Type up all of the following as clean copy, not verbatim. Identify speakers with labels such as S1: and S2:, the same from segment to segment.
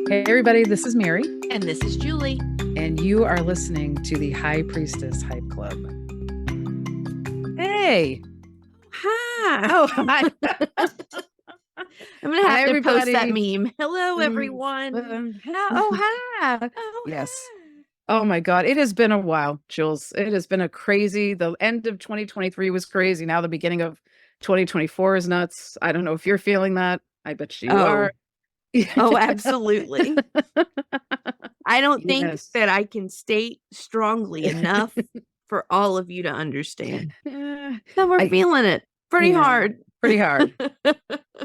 S1: Hey, everybody, this is Mary,
S2: And this is Julie.
S1: and you are listening to the High Priestess Hype Club. Hey.
S2: Hi.
S1: Oh, hi.
S2: I'm going to
S1: Hi,
S2: have to post that
S1: everybody.
S2: meme. Hello, everyone.
S1: Hi.
S2: Oh,
S1: Yes.
S2: hi.
S1: Oh, my God. It has been a while, Jules. It has been the end of 2023 was crazy. Now the beginning of 2024 is nuts. I don't know if you're feeling that. I bet you are.
S2: Oh, absolutely. I don't think
S1: Yes.
S2: that I can state strongly enough for all of you to understand. So we're feeling it pretty hard.
S1: Pretty hard.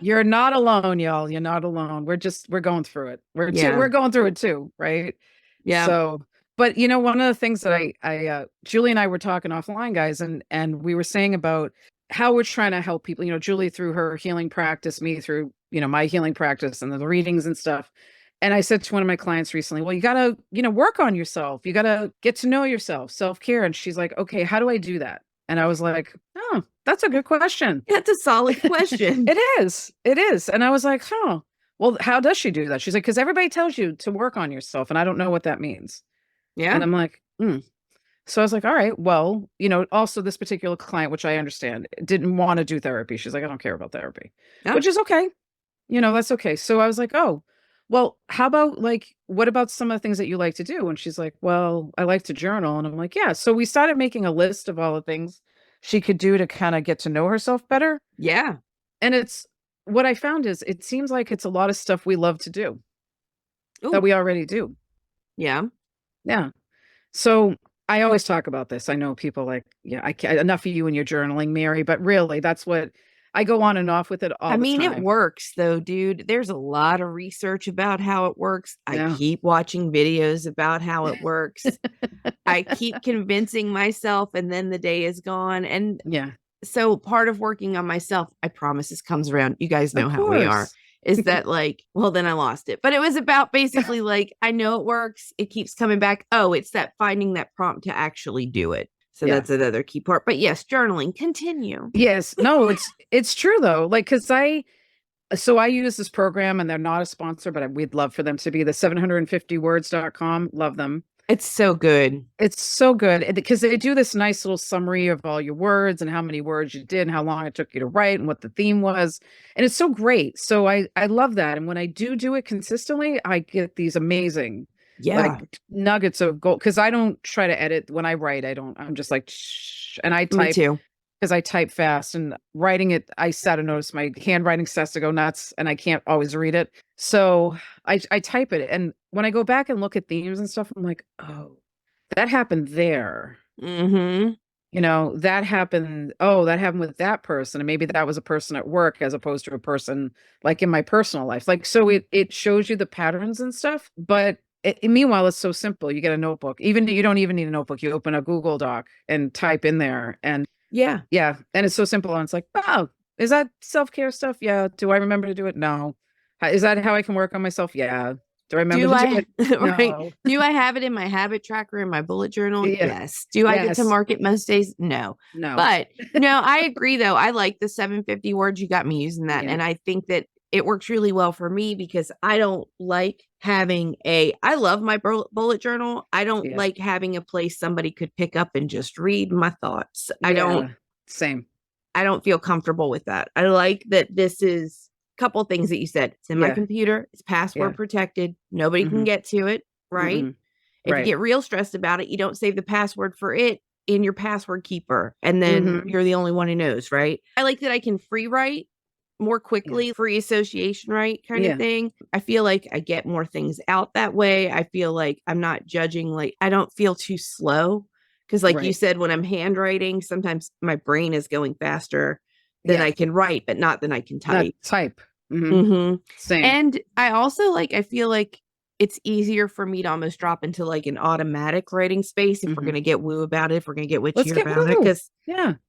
S1: You're not alone, y'all. You're not alone. We're going through it. We're going through it too, right?
S2: Yeah.
S1: So, but one of the things that Julie and I were talking offline, guys, and we were saying about how we're trying to help people, Julie through her healing practice, me through, my healing practice and the readings and stuff. And I said to one of my clients recently, well, you got to, work on yourself. You got to get to know yourself, self-care. And she's like, okay, how do I do that? And I was like, oh, that's a good question.
S2: That's a solid question.
S1: It is. It is. And I was like, well, how does she do that? She's like, because everybody tells you to work on yourself. And I don't know what that means.
S2: Yeah.
S1: And I'm like, So I was like, all right, well, also this particular client, which I understand, didn't want to do therapy. She's like, I don't care about therapy, which is okay. That's okay. So I was like, oh, well, how about what about some of the things that you like to do? And she's like, well, I like to journal. And I'm like, yeah. So we started making a list of all the things she could do to kind of get to know herself better.
S2: Yeah.
S1: And it's what I found is it seems like it's a lot of stuff we love to do that we already do.
S2: Yeah.
S1: Yeah. So I always talk about this. I know people like, yeah, I can't enough of you and your journaling, Mary, but really that's what I go on and off with it all the time.
S2: It works though, dude. There's a lot of research about how it works.
S1: Yeah.
S2: I keep watching videos about how it works. I keep convincing myself, and then the day is gone. And
S1: yeah.
S2: So part of working on myself, I promise this comes around. You guys know how we are. Is that well, then I lost it. But it was about basically I know it works. It keeps coming back. Oh, it's that finding that prompt to actually do it. So that's another key part. But yes, journaling, continue.
S1: Yes. No, it's true though. Cause I use this program and they're not a sponsor, but we'd love for them to be the 750words.com. Love them.
S2: It's so good.
S1: It's so good because they do this nice little summary of all your words and how many words you did and how long it took you to write and what the theme was. And it's so great. So I love that. And when I do it consistently, I get these amazing nuggets of gold because I don't try to edit when I write. I'm just like, shh, and I type.
S2: Me too.
S1: Because I type fast and writing it, I sat and noticed my handwriting starts to go nuts and I can't always read it. So I type it. And when I go back and look at themes and stuff, I'm like, oh, that happened there.
S2: Mm-hmm.
S1: That happened with that person. And maybe that was a person at work as opposed to a person in my personal life. So it shows you the patterns and stuff. But meanwhile, it's so simple. You get a notebook. You don't even need a notebook. You open a Google Doc and type in there and
S2: yeah.
S1: And it's so simple. And it's like, oh, is that self-care stuff? Yeah. Do I remember to do it? No. Is that how I can work on myself? Yeah. Do I remember to do it?
S2: Right.
S1: No.
S2: Do I have it in my habit tracker in my bullet journal?
S1: Yeah.
S2: Yes. Do I get to mark it most days? No. But no, I agree though. I like the 750 words. You got me using that. Yeah. And I think that it works really well for me because I don't like having I love my bullet journal. I don't like having a place somebody could pick up and just read my thoughts.
S1: Same.
S2: I don't feel comfortable with that. I like that this is a couple things that you said. It's in my computer. It's password protected. Nobody can get to it. Right. If you get real stressed about it, you don't save the password for it in your password keeper. And then you're the only one who knows. Right. I like that I can free write more quickly, free association, right? Kind of thing. I feel like I get more things out that way. I feel like I'm not judging, I don't feel too slow. Because you said, when I'm handwriting, sometimes my brain is going faster than I can write, but not than I can type.
S1: Same.
S2: And I also I feel like it's easier for me to almost drop into an automatic writing space if we're going to get woo about it, if we're going to get witchy about it, because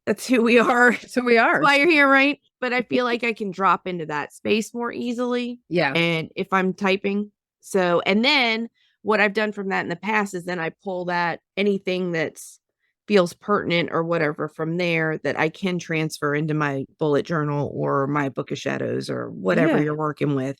S2: that's who we are.
S1: That's who we are.
S2: That's why you're here, right? But I feel like I can drop into that space more easily.
S1: Yeah.
S2: And if I'm typing. So, and then what I've done from that in the past is then I pull that anything that's feels pertinent or whatever from there that I can transfer into my bullet journal or my book of shadows or whatever you're working with.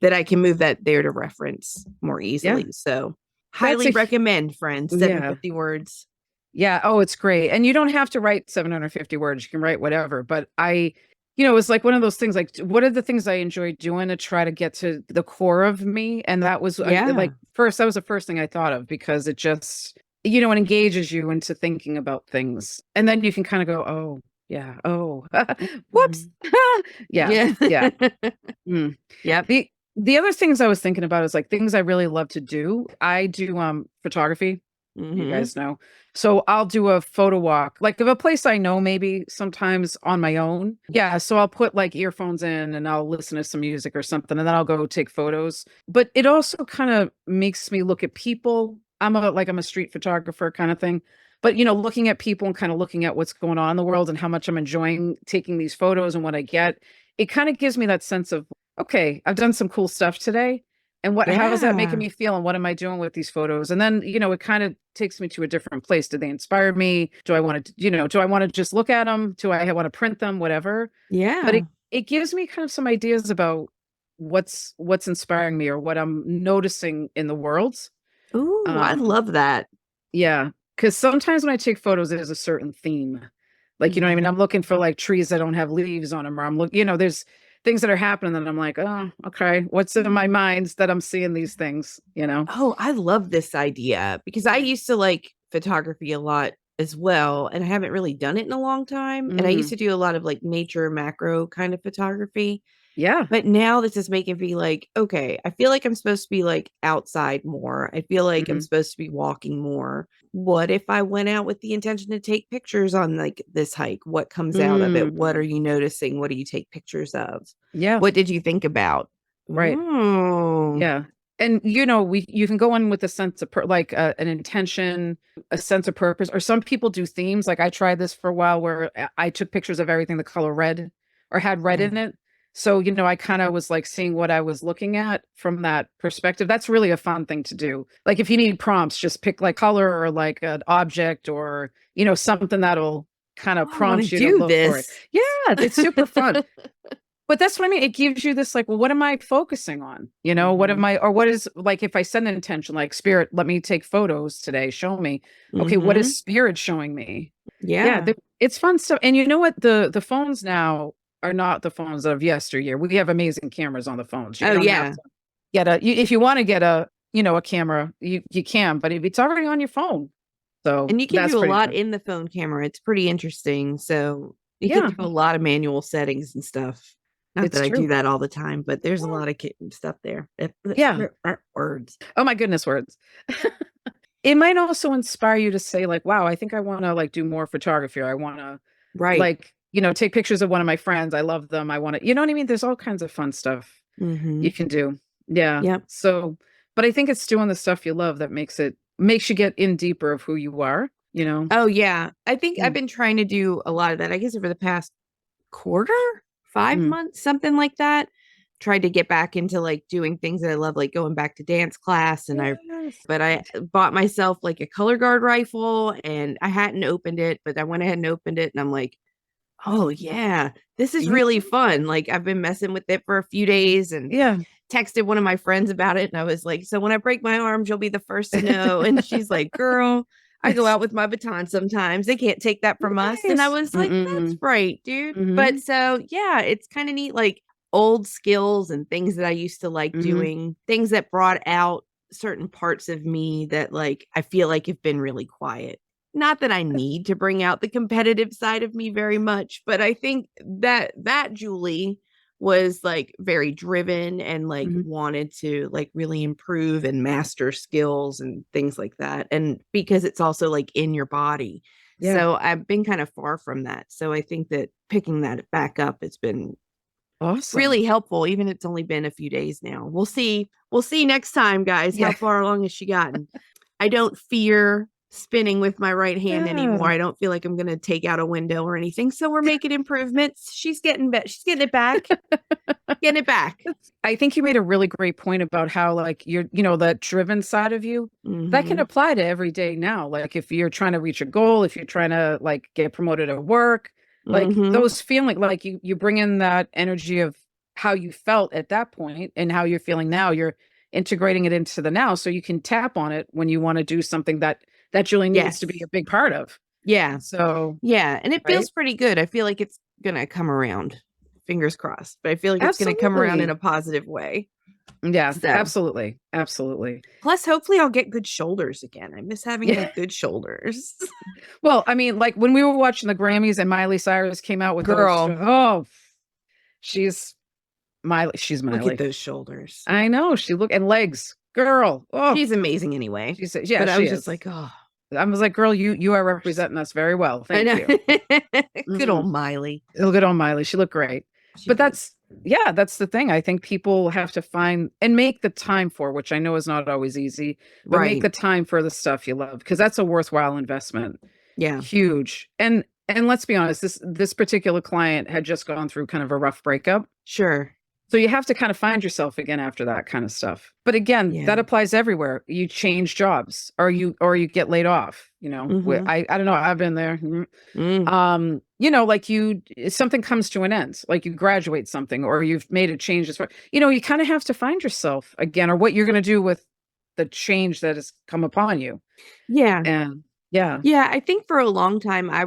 S2: that I can move that there to reference more easily.
S1: Yeah.
S2: So highly recommend, friends, 750 words.
S1: Yeah. Oh, it's great. And you don't have to write 750 words. You can write whatever. But it's like one of those things, like, what are the things I enjoy doing to try to get to the core of me? And that was like, that was the first thing I thought of, because it just, it engages you into thinking about things. And then you can kind of go, oh, yeah. Oh, whoops. Yeah. Yeah. Mm.
S2: Yep.
S1: The other things I was thinking about is like things I really love to do. I do photography. You guys know. So I'll do a photo walk, like of a place I know, maybe sometimes on my own. Yeah. So I'll put like earphones in and I'll listen to some music or something, and then I'll go take photos. But it also kind of makes me look at people. I'm a street photographer kind of thing. But looking at people and kind of looking at what's going on in the world and how much I'm enjoying taking these photos and what I get, it kind of gives me that sense of, okay, I've done some cool stuff today. And how is that making me feel? And what am I doing with these photos? And then, it kind of takes me to a different place. Did they inspire me? Do I want to, do I want to just look at them? Do I want to print them? Whatever.
S2: Yeah.
S1: But it gives me kind of some ideas about what's inspiring me or what I'm noticing in the world.
S2: Ooh, I love that.
S1: Yeah. Because sometimes when I take photos, there's a certain theme. Like, you know what I mean? I'm looking for like trees that don't have leaves on them, or I'm looking, there's things that are happening that I'm like, oh, okay, what's in my mind that I'm seeing these things,
S2: Oh, I love this idea, because I used to like photography a lot as well, and I haven't really done it in a long time. And I used to do a lot of like nature macro kind of photography.
S1: Yeah.
S2: But now this is making me like, okay, I feel like I'm supposed to be like outside more. I feel like I'm supposed to be walking more. What if I went out with the intention to take pictures on like this hike? What comes out of it? What are you noticing? What do you take pictures of?
S1: Yeah.
S2: What did you think about?
S1: Right. Yeah. And you can go in with a sense of an intention, a sense of purpose, or some people do themes. Like I tried this for a while where I took pictures of everything the color red or had red in it. So, I kind of was like seeing what I was looking at from that perspective. That's really a fun thing to do. Like if you need prompts, just pick like color or like an object or, something that'll kind of prompt you to look for it. Yeah, it's super fun. But that's what I mean. It gives you this like, well, what am I focusing on? What am I, or what is like, if I set an intention, like spirit, let me take photos today, show me. Okay, what is spirit showing me? Yeah, it's fun stuff. And you know what? The phones now are not the phones of yesteryear. We have amazing cameras on the phones. You don't have to get if you want to get a camera, you can, but if it's already on your phone. So
S2: and you can do a lot in the phone camera. It's pretty interesting. So you can do a lot of manual settings and stuff. Not that I do that all the time, but there's a lot of stuff there.
S1: Yeah.
S2: Words.
S1: Oh my goodness, words. It might also inspire you to say like, wow, I think I want to like do more photography. Or I want to like, take pictures of one of my friends. I love them. I want to, you know what I mean? There's all kinds of fun stuff you can do. Yeah.
S2: Yep.
S1: So, but I think it's doing the stuff you love that makes you get in deeper of who you are,
S2: Oh yeah. I think I've been trying to do a lot of that, I guess, over the past quarter, 5 months, something like that. Tried to get back into like doing things that I love, like going back to dance class. And I bought myself like a color guard rifle, and I hadn't opened it, but I went ahead and opened it, and I'm like, oh yeah, this is really fun. Like I've been messing with it for a few days, and texted one of my friends about it, and I was like, so when I break my arms, you'll be the first to know. And she's like, girl, I go out with my baton sometimes. They can't take that from us. And I was like, that's right, dude. But so, yeah, it's kind of neat. Like old skills and things that I used to like doing, things that brought out certain parts of me that like, I feel like have been really quiet. Not that I need to bring out the competitive side of me very much, but I think that Julie was like very driven and like wanted to like really improve and master skills and things like that. And because it's also like in your body. So I've been kind of far from that. So I think that picking that back up, it's been
S1: awesome,
S2: really helpful, even if it's only been a few days now. We'll see next time, guys. How far along has she gotten? I don't fear spinning with my right hand anymore. I don't feel like I'm going to take out a window or anything. So we're making improvements. She's getting it back. Getting it back.
S1: I think you made a really great point about how like you're, that driven side of you that can apply to every day now. Like if you're trying to reach a goal, if you're trying to like get promoted at work, like those feeling like you bring in that energy of how you felt at that point and how you're feeling now. You're integrating it into the now, so you can tap on it when you want to do something that Julie needs to be a big part of.
S2: Yeah.
S1: So
S2: yeah, and it feels pretty good. I feel like it's gonna come around. Fingers crossed. But I feel like it's gonna come around in a positive way.
S1: Yeah,
S2: So.
S1: absolutely.
S2: Plus, hopefully I'll get good shoulders again. I miss having like good shoulders.
S1: Well, I mean, like when we were watching the Grammys and Miley Cyrus came out with those, she's Miley.
S2: Look at those shoulders.
S1: I know. And legs. Girl. Oh,
S2: she's amazing anyway.
S1: But I was just like, oh. I was like, girl, you are representing us very well. Thank you.
S2: Good old Miley.
S1: Good old Miley. She looked great. But that's the thing. I think people have to find and make the time for, which I know is not always easy, but make the time for the stuff you love, because that's a worthwhile investment.
S2: Yeah.
S1: Huge. And let's be honest, this particular client had just gone through kind of a rough breakup.
S2: Sure.
S1: So you have to kind of find yourself again after that kind of stuff. But again, that applies everywhere. You change jobs or you get laid off, you know. I don't know. I've been there. You know, like something comes to an end, like you graduate something or you've made a change. You know, you kind of have to find yourself again, or what you're going to do with the change that has come upon you.
S2: Yeah.
S1: And
S2: yeah, I think for a long time I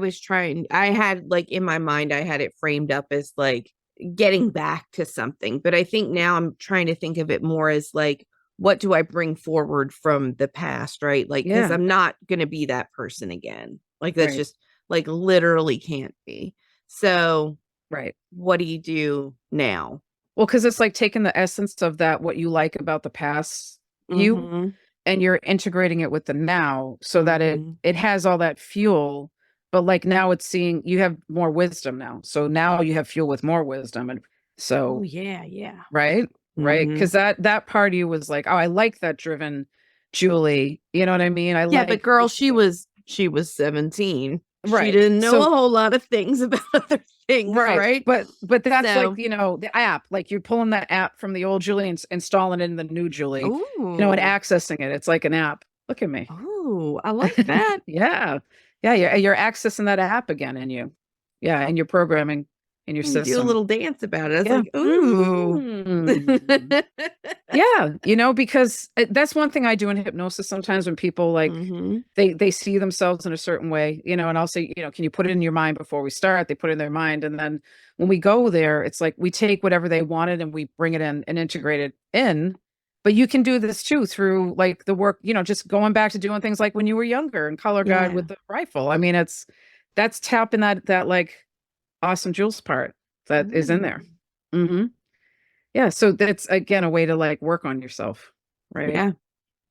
S2: had like in my mind, I had it framed up as like getting back to something. But I think now I'm trying to think of it more as like, what do I bring forward from the past? Right. Like, because I'm not going to be that person again. Like, that's just like literally can't be. So, what do you do now?
S1: Well, because it's like taking the essence of that, what you like about the past, and you're integrating it with the now so that it has all that fuel. But like now it's seeing you have more wisdom now. So now you have fuel with more wisdom. And so, right. Because that part of you was like, oh, I like that driven Julie. You know what I mean?
S2: But girl, she was 17. She didn't know a whole lot of things about other things. Right.
S1: But that's like, you know, the app, like you're pulling that app from the old Julie and installing it in the new Julie, you know, and accessing it. It's like an app. Look at me.
S2: Oh, I like that.
S1: Yeah, you're accessing that app again in you. Yeah, and you're programming in your system.
S2: Do a little dance about it. It's like, ooh.
S1: Yeah, you know, because that's one thing I do in hypnosis sometimes when people like they see themselves in a certain way, you know, and I'll say, you know, can you put it in your mind before we start? They put it in their mind. And then when we go there, it's like we take whatever they wanted and we bring it in and integrate it in. But you can do this too through like the work, you know, just going back to doing things like when you were younger and color guide with the rifle. I mean, that's tapping that like awesome Jules part that is in there. Yeah. So that's again a way to like work on yourself. Right.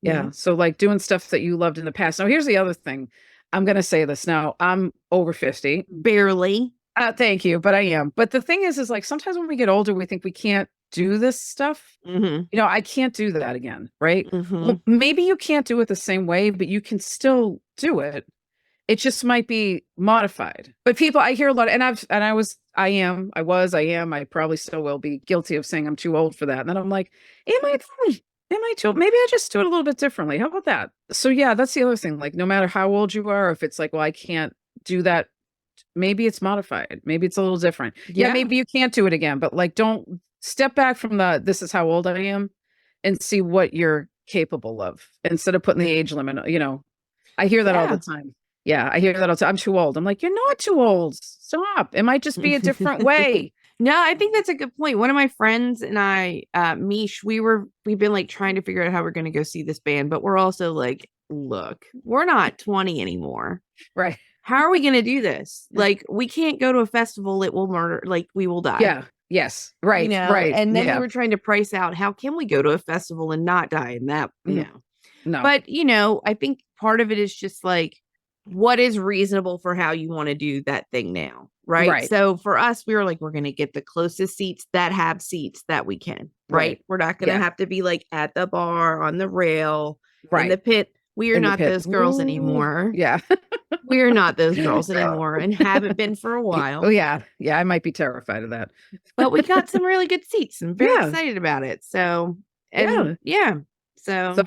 S1: Yeah. So like doing stuff that you loved in the past. Now here's the other thing. I'm going to say this now. I'm over 50.
S2: Barely.
S1: Thank you. But I am. But the thing is like sometimes when we get older, we think we can't do this stuff. You know, I can't do that again. Right. Well, maybe you can't do it the same way, but you can still do it. It just might be modified. But people, I hear a lot, and I probably still will be guilty of saying I'm too old for that. And then I'm like, am I too old? Maybe I just do it a little bit differently. How about that? So yeah, that's the other thing. Like no matter how old you are, if it's like, well, I can't do that. Maybe it's modified. Maybe it's a little different. Yeah, maybe you can't do it again, but like, don't step back from this is how old I am and see what you're capable of instead of putting the age limit, you know, I hear that all the time. Yeah, I hear that all the time. I'm too old. I'm like, you're not too old. Stop. It might just be a different way.
S2: No, I think that's a good point. One of my friends and I, Mish, we've been like trying to figure out how we're going to go see this band, but we're also like, look, we're not 20 anymore.
S1: Right.
S2: How are we going to do this? Like, we can't go to a festival. It will murder. Like, we will die.
S1: Yeah. Yes. Right.
S2: You know?
S1: Right.
S2: And then we were trying to price out how can we go to a festival and not die? And that, you know.
S1: No.
S2: But, you know, I think part of it is just like, what is reasonable for how you want to do that thing now, right? So for us, we were like, we're going to get the closest seats that we can, right? We're not going to have to be like at the bar, on the rail, in the pit. We are not those girls anymore.
S1: Yeah.
S2: We are not those girls anymore and haven't been for a while.
S1: Oh, yeah. Yeah, I might be terrified of that.
S2: But we got some really good seats and very excited about it. So, and So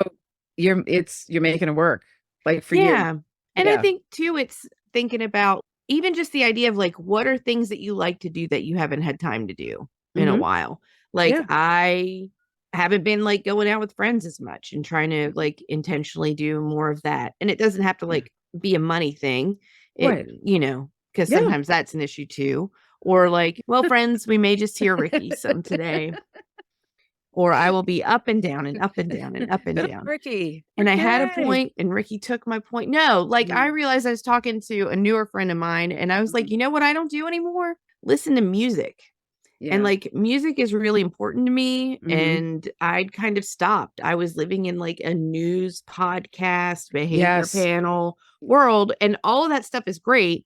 S1: you're making it work. Like for you.
S2: And I think too, it's thinking about even just the idea of like, what are things that you like to do that you haven't had time to do? in a while. Like I haven't been like going out with friends as much and trying to like intentionally do more of that. And it doesn't have to like be a money thing. It, you know, because sometimes that's an issue too. Or like, well, friends, we may just hear Ricky some today. Or I will be up and down and up and down and up and down.
S1: Ricky.
S2: And I had a point and Ricky took my point. No, like I realized I was talking to a newer friend of mine and I was like, you know what I don't do anymore? Listen to music. Yeah. And like music is really important to me. And I'd kind of stopped. I was living in like a news podcast, behavior panel world. And all of that stuff is great.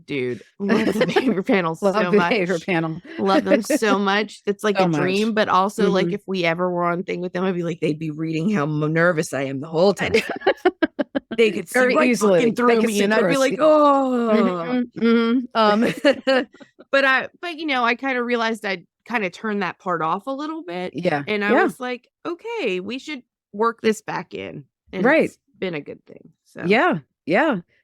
S2: Dude, love the behavior panel so much.
S1: Behavior panel.
S2: Love them so much. It's like a dream, but also like if we ever were on thing with them, I'd be like, they'd be reading how nervous I am the whole time. They could see very right easily through me, and I'd be like, oh. But you know, I kind of realized I'd kind of turn that part off a little bit. Yeah, and I was like, okay, we should work this back in. And it's been a good thing. So
S1: yeah.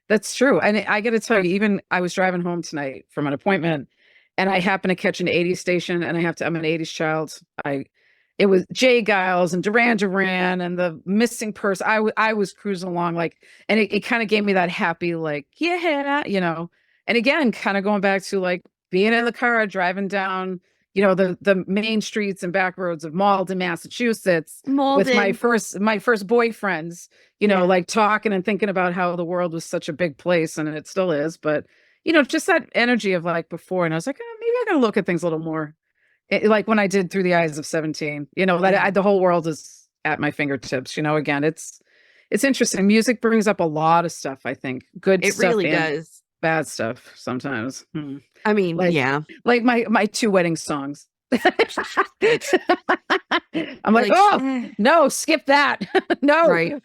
S1: That's true. And I got to tell you, even I was driving home tonight from an appointment and I happened to catch an 80s station and I'm an 80s child. It was Jay Giles and Duran Duran and the Missing Person. I was cruising along like, and it kind of gave me that happy, like, yeah, you know, and again, kind of going back to like being in the car, driving down, you know, the main streets and back roads of Malden, Massachusetts with my first boyfriends, you know, like talking and thinking about how the world was such a big place and it still is. But, you know, just that energy of like before. And I was like, oh, maybe I got to look at things a little more like when I did Through the Eyes of 17, you know, that the whole world is at my fingertips. You know, again, it's interesting. Music brings up a lot of stuff, I think. Good stuff. It really does. Bad stuff sometimes.
S2: I mean,
S1: like my 2 wedding songs. I'm like, oh no, skip that. No,
S2: right.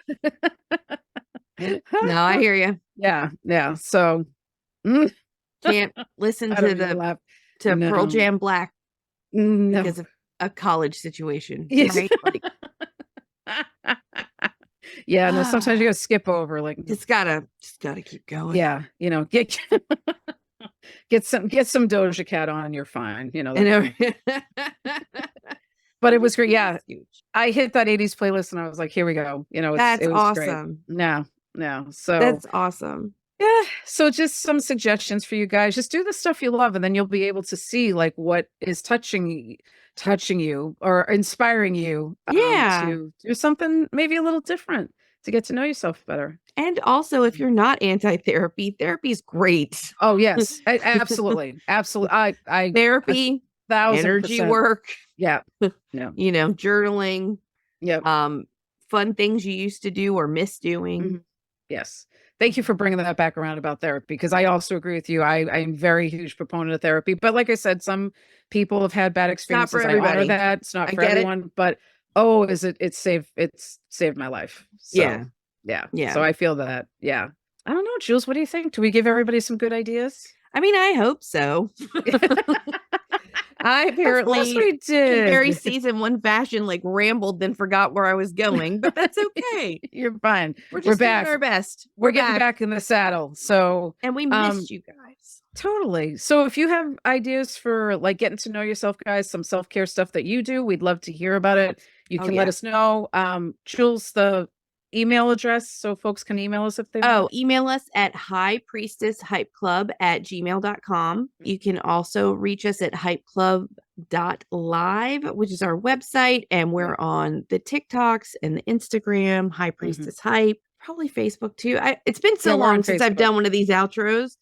S2: No, I hear you.
S1: Yeah. So
S2: can't listen to Pearl Jam Black because of a college situation.
S1: Yes.
S2: Right? Like,
S1: yeah, no, sometimes you gotta skip over, like
S2: just gotta keep going.
S1: Yeah, you know, get some Doja Cat on and you're fine, you know. But it was great. Yeah, I hit that 80s playlist and I was like, here we go. You know,
S2: it was
S1: awesome. Great. No. So
S2: that's awesome.
S1: Yeah. So just some suggestions for you guys. Just do the stuff you love and then you'll be able to see like what is touching you or inspiring you to do something maybe a little different to get to know yourself better.
S2: And also, if you're not anti-therapy, therapy is great.
S1: Oh, yes. Absolutely. I
S2: therapy,
S1: 1,000%.
S2: Energy work.
S1: Yeah.
S2: You know, journaling.
S1: Yeah.
S2: Fun things you used to do or miss doing.
S1: Yes. Thank you for bringing that back around about therapy, because I also agree with you. I'm very huge proponent of therapy, but like I said, some people have had bad experiences.
S2: It's not for everybody.
S1: I honor that. It's not for everyone, but it's saved my life. So, yeah. So I feel that. Yeah. I don't know, Jules, what do you think? Do we give everybody some good ideas?
S2: I mean, I hope so. I apparently in very season 1 fashion, like rambled, then forgot where I was going, but that's okay.
S1: You're fine.
S2: We're back. Doing our best.
S1: We're getting back in the saddle. So,
S2: and we missed you guys.
S1: Totally. So if you have ideas for like getting to know yourself, guys, some self-care stuff that you do, we'd love to hear about it. You can let us know. Jules, the email address so folks can email us if they want.
S2: Email us at highpriestesshypeclub@gmail.com. You can also reach us at hypeclub.live, which is our website, and we're on the TikToks and the Instagram, High Priestess Hype, probably Facebook too. It's been so long since I've done one of these outros.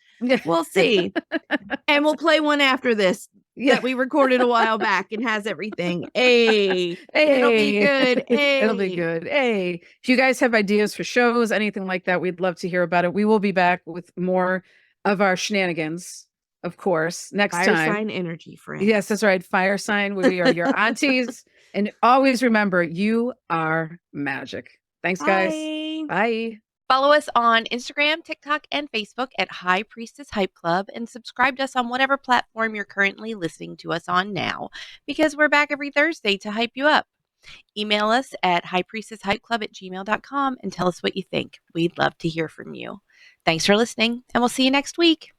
S2: We'll see. And we'll play one after this that we recorded a while back and has everything. It'll be good.
S1: It'll be good. If you guys have ideas for shows, anything like that, we'd love to hear about it. We will be back with more of our shenanigans, of course, next time.
S2: Fire sign energy, friends.
S1: Yes, that's right. Fire sign. We are your aunties. And always remember, you are magic. Thanks, guys. Bye.
S3: Follow us on Instagram, TikTok, and Facebook at High Priestess Hype Club, and subscribe to us on whatever platform you're currently listening to us on now, because we're back every Thursday to hype you up. Email us at highpriestesshypeclub@gmail.com and tell us what you think. We'd love to hear from you. Thanks for listening, and we'll see you next week.